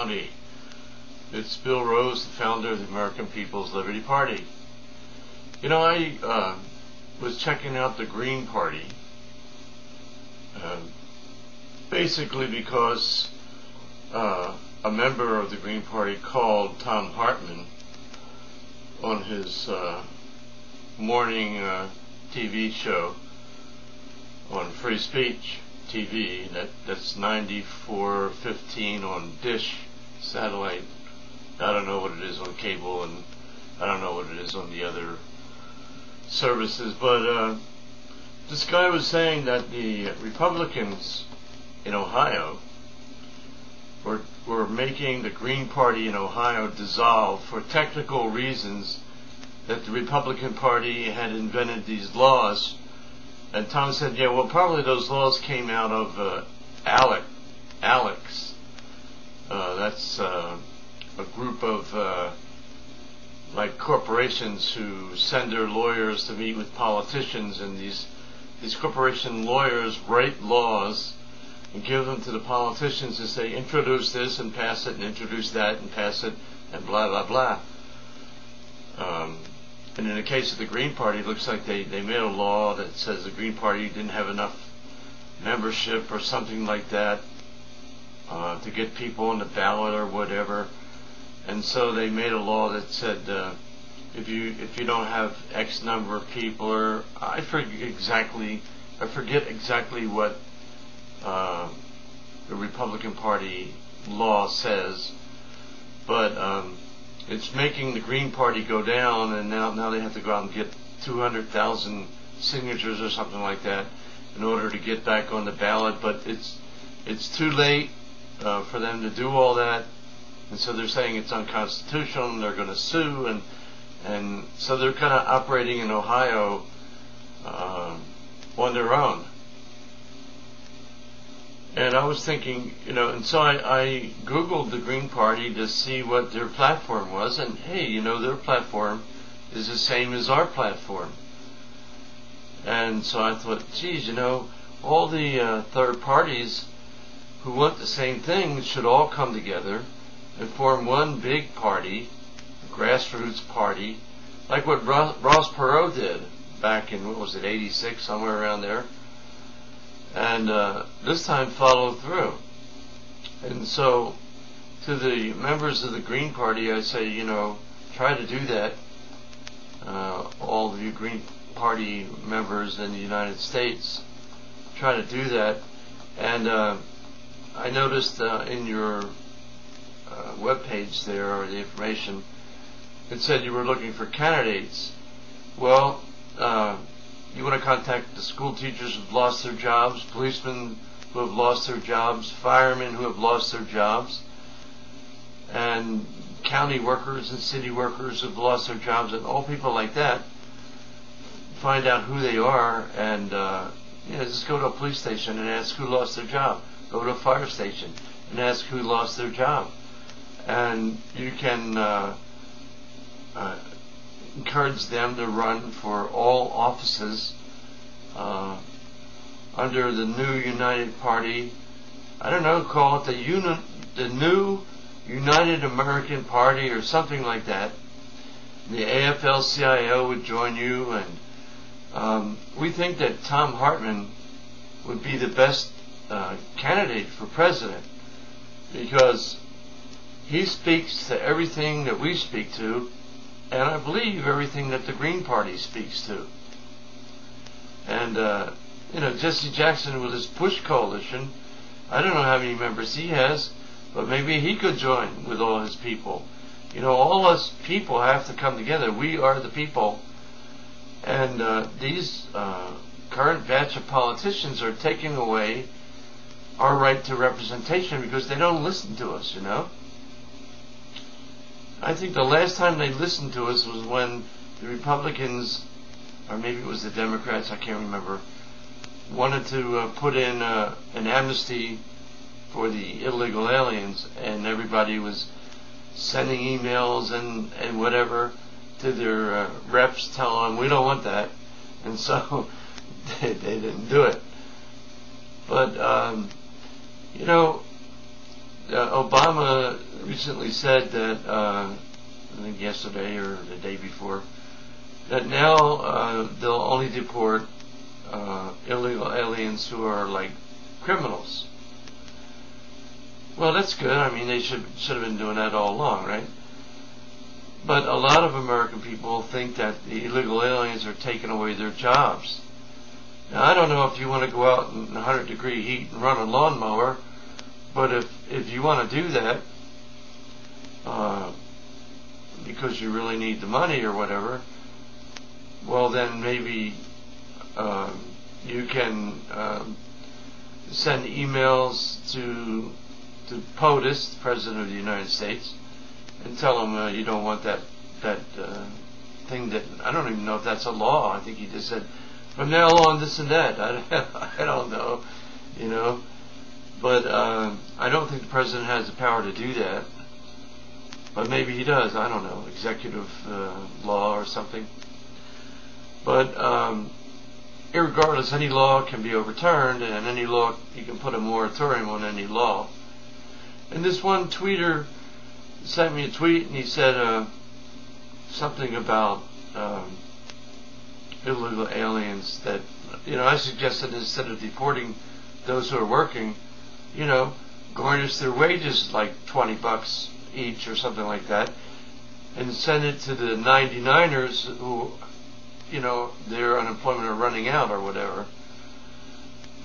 County. It's Bill Rose, the founder of the American People's Liberty Party. You know, I was checking out the Green Party, basically because a member of the Green Party called Thom Hartmann on his morning TV show on Free Speech TV. That's 9415 on Dish satellite. I don't know what it is on cable, and I don't know what it is on the other services, but this guy was saying that the Republicans in Ohio were making the Green Party in Ohio dissolve for technical reasons, that the Republican Party had invented these laws. And Tom said, yeah, well, probably those laws came out of Alec. Alec's. That's a group of like corporations who send their lawyers to meet with politicians, and these corporation lawyers write laws and give them to the politicians to say, introduce this and pass it, and introduce that and pass it, and blah, blah, blah. And in the case of the Green Party, it looks like they made a law that says the Green Party didn't have enough membership or something like that to get people on the ballot or whatever. And so they made a law that said if you don't have X number of people, or I forget exactly what the Republican Party law says, but it's making the Green Party go down, and now they have to go out and get 200,000 signatures or something like that in order to get back on the ballot. But it's too late for them to do all that, and so they're saying it's unconstitutional, and they're going to sue, and so they're kind of operating in Ohio on their own. And I was thinking, and so I Googled the Green Party to see what their platform was, and hey, their platform is the same as our platform. And so I thought, geez, all the third parties who want the same thing should all come together and form one big party, a grassroots party, like what Ross Perot did back in, 86, somewhere around there. And this time follow through. And so to the members of the Green Party, I say, try to do that. All of you Green Party members in the United States, try to do that. And I noticed in your webpage there, or the information, it said you were looking for candidates. Well, you want to contact the school teachers who have lost their jobs, policemen who have lost their jobs, firemen who have lost their jobs, and county workers and city workers who have lost their jobs, and all people like that. Find out who they are, and just go to a police station and ask who lost their job. Go to a fire station and ask who lost their job. And you can encourage them to run for all offices under the new United Party. I don't know, call it the new United American Party or something like that. The AFL-CIO would join you, and we think that Thom Hartmann would be the best candidate for president, because he speaks to everything that we speak to, and I believe everything that the Green Party speaks to. And Jesse Jackson with his Bush coalition, I don't know how many members he has, but maybe he could join with all his people. All us people have to come together. We are the people. And these current batch of politicians are taking away our right to representation because they don't listen to us, I think the last time they listened to us was when the Republicans, or maybe it was the Democrats, I can't remember, wanted to put in an amnesty for the illegal aliens, and everybody was sending emails and whatever to their reps telling them, we don't want that. And so they didn't do it. But Obama recently said that, I think yesterday or the day before, that now they'll only deport illegal aliens who are like criminals. Well, that's good. I mean, they should have been doing that all along, right? But a lot of American people think that the illegal aliens are taking away their jobs. Now, I don't know if you want to go out in 100-degree heat and run a lawnmower, but if you want to do that because you really need the money or whatever, well, then maybe you can send emails to POTUS, the President of the United States, and tell him you don't want that thing that, I don't even know if that's a law. I think he just said, from now on, this and that. I don't know, you know. But I don't think the President has the power to do that. But maybe he does. I don't know. Executive law or something. But irregardless, any law can be overturned, and any law, you can put a moratorium on any law. And this one tweeter sent me a tweet, and he said something about illegal aliens that, you know, I suggested instead of deporting those who are working, you know, garnish their wages like $20 each or something like that, and send it to the 99ers who, you know, their unemployment are running out or whatever.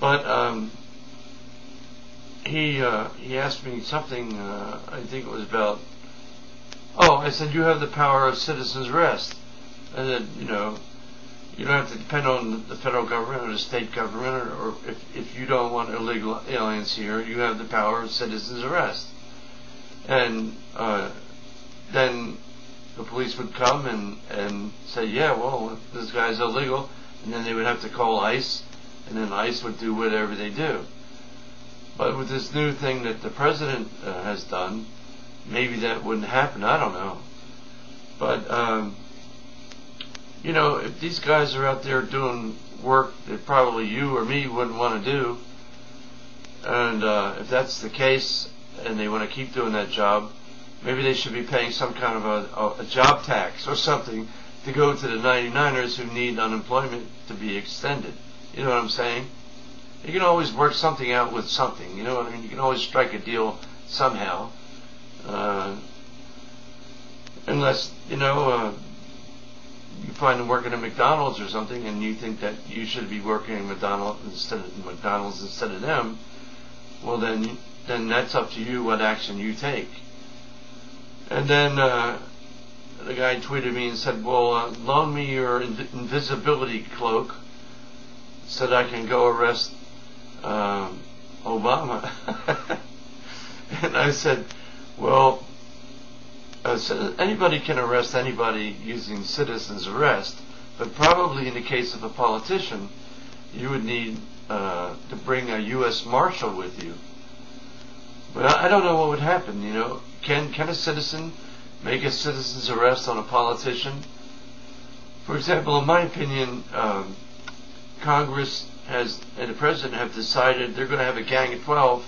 But he asked me something, I think it was about, I said, you have the power of citizen's arrest. And then, you know, you don't have to depend on the federal government or the state government, or if you don't want illegal aliens here, you have the power of citizen's arrest. And then the police would come and say, yeah, well, this guy's illegal, and then they would have to call ICE, and then ICE would do whatever they do. But with this new thing that the President has done, maybe that wouldn't happen. I don't know. But you know, if these guys are out there doing work that probably you or me wouldn't want to do, and if that's the case and they want to keep doing that job, maybe they should be paying some kind of a job tax or something to go to the 99ers who need unemployment to be extended. You know what I'm saying? You can always work something out with something. You know what I mean? You can always strike a deal somehow. Unless, you know, you find them working at McDonald's or something, and you think that you should be working at McDonald's instead of them. Well, then that's up to you what action you take. And then the guy tweeted me and said, "Well, loan me your invisibility cloak so that I can go arrest Obama." And I said, "Well." So anybody can arrest anybody using citizen's arrest, but probably in the case of a politician, you would need to bring a U.S. Marshal with you. But I don't know what would happen. You know, can a citizen make a citizen's arrest on a politician? For example, in my opinion, Congress and the President have decided they're going to have a gang of 12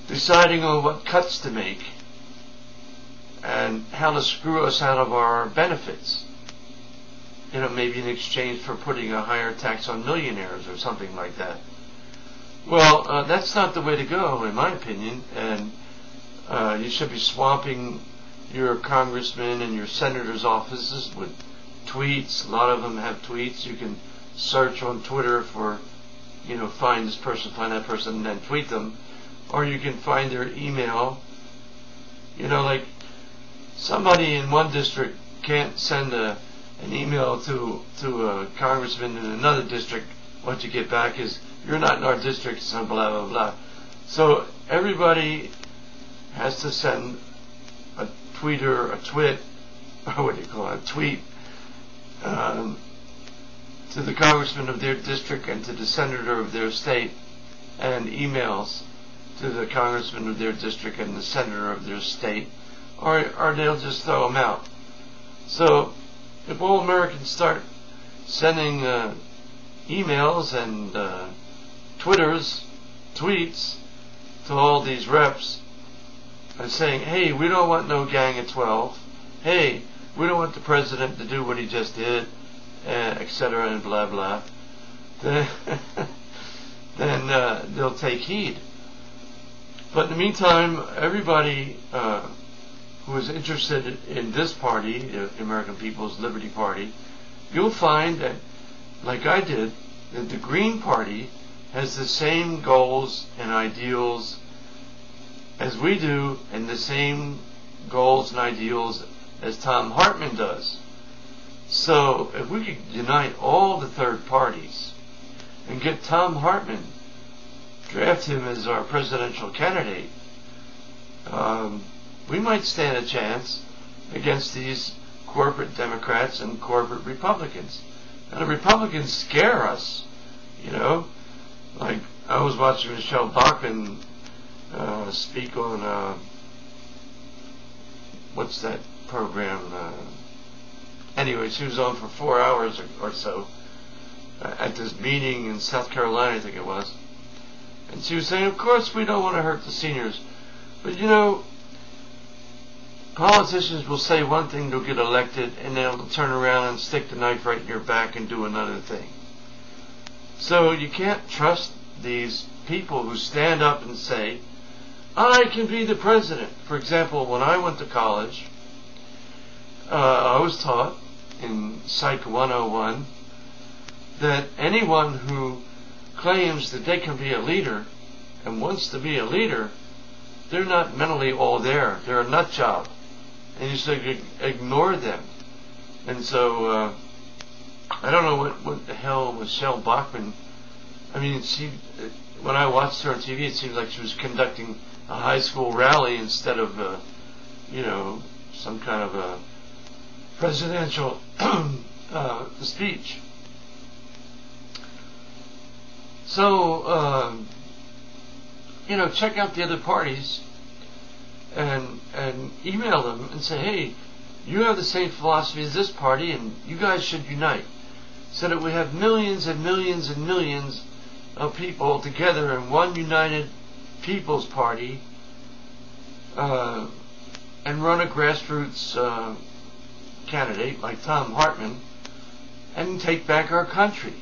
deciding on what cuts to make and how to screw us out of our benefits. You know, maybe in exchange for putting a higher tax on millionaires or something like that. Well, that's not the way to go, in my opinion, and you should be swamping your congressmen and your senators' offices with tweets. A lot of them have tweets. You can search on Twitter for, you know, find this person, find that person, and then tweet them. Or you can find their email. You know, like, somebody in one district can't send an email to a congressman in another district. What you get back is, you're not in our district, so blah, blah, blah. So everybody has to send a tweet, or what do you call it, a tweet, to the congressman of their district and to the senator of their state, and emails to the congressman of their district and the senator of their state, or they'll just throw them out. So if all Americans start sending emails and tweets to all these reps, saying, hey, we don't want no gang of 12. Hey, we don't want the president to do what he just did, etc. and blah blah, then they'll take heed. But in the meantime, everybody who is interested in this party, the American People's Liberty Party, you'll find that, like I did, that the Green Party has the same goals and ideals as we do, and the same goals and ideals as Thom Hartmann does. So if we could unite all the third parties and get Thom Hartmann, draft him as our presidential candidate, we might stand a chance against these corporate Democrats and corporate Republicans. And the Republicans scare us, you know. Like, I was watching Michelle Bachmann speak on, what's that program? Anyway, she was on for 4 hours or so at this meeting in South Carolina, I think it was. And she was saying, of course we don't want to hurt the seniors. But you know, politicians will say one thing, they'll get elected, and they'll turn around and stick the knife right in your back and do another thing. So you can't trust these people who stand up and say, I can be the president. For example, when I went to college, I was taught in Psych 101 that anyone who claims that they can be a leader and wants to be a leader, they're not mentally all there. They're a nut job. And you should ignore them. And so, I don't know what the hell Michelle Bachmann, I mean, when I watched her on TV, it seemed like she was conducting a high school rally instead of, you know, some kind of a presidential speech. So, you know, check out the other parties and email them and say, hey, you have the same philosophy as this party, and you guys should unite, so that we have millions and millions and millions of people together in one united People's Party, and run a grassroots candidate like Thom Hartmann and take back our country.